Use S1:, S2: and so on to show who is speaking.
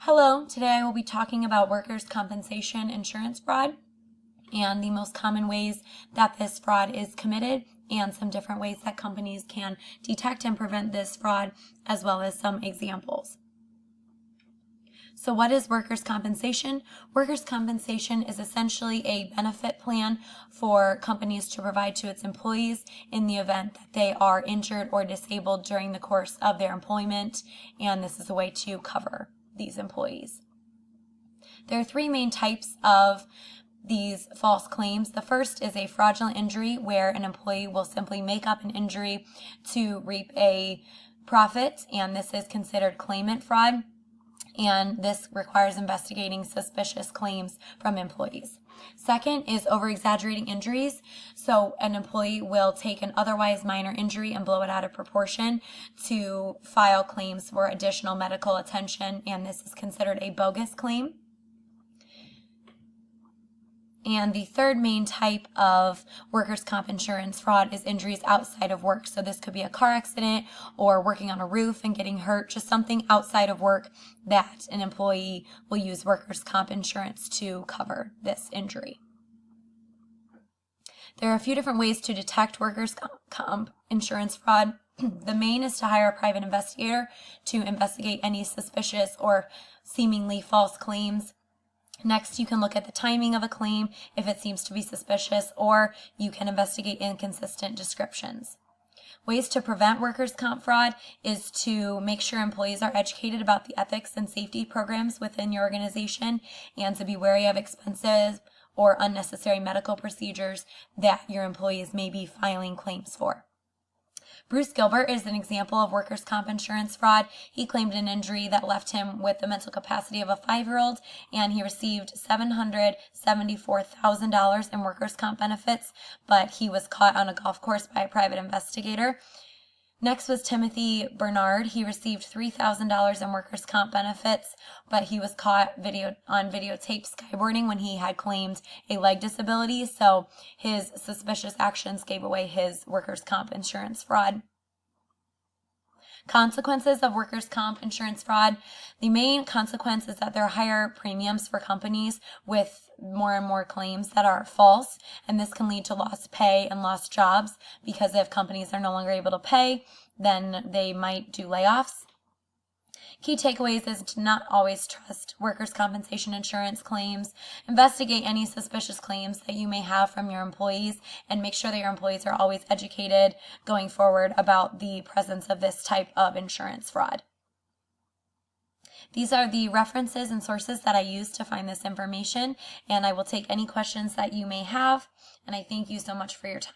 S1: Hello, today I will be talking about workers' compensation insurance fraud and the most common ways that this fraud is committed and some different ways that companies can detect and prevent this fraud, as well as some examples. So what is workers' compensation? Workers' compensation is essentially a benefit plan for companies to provide to its employees in the event that they are injured or disabled during the course of their employment, and this is a way to cover these employees. There are three main types of these false claims. The first is a fraudulent injury, where an employee will simply make up an injury to reap a profit, and this is considered claimant fraud, and this requires investigating suspicious claims from employees. Second is over-exaggerating injuries. So an employee will take an otherwise minor injury and blow it out of proportion to file claims for additional medical attention, and this is considered a bogus claim. And the third main type of workers' comp insurance fraud is injuries outside of work. So this could be a car accident or working on a roof and getting hurt, just something outside of work that an employee will use workers' comp insurance to cover this injury. There are a few different ways to detect workers' comp insurance fraud. The main is to hire a private investigator to investigate any suspicious or seemingly false claims. Next, you can look at the timing of a claim if it seems to be suspicious, or you can investigate inconsistent descriptions. Ways to prevent workers' comp fraud is to make sure employees are educated about the ethics and safety programs within your organization, and to be wary of expensive or unnecessary medical procedures that your employees may be filing claims for. Bruce Gilbert is an example of workers' comp insurance fraud. He claimed an injury that left him with the mental capacity of a 5-year-old, and he received $774,000 in workers' comp benefits, but he was caught on a golf course by a private investigator. Next was Timothy Bernard. He received $3,000 in workers' comp benefits, but he was caught on videotape skyboarding when he had claimed a leg disability, so his suspicious actions gave away his workers' comp insurance fraud. Consequences of workers' comp insurance fraud. The main consequence is that there are higher premiums for companies with more and more claims that are false, and this can lead to lost pay and lost jobs, because if companies are no longer able to pay, then they might do layoffs. Key takeaways is to not always trust workers' compensation insurance claims. Investigate any suspicious claims that you may have from your employees, and make sure that your employees are always educated going forward about the presence of this type of insurance fraud. These are the references and sources that I used to find this information, and I will take any questions that you may have, and I thank you so much for your time.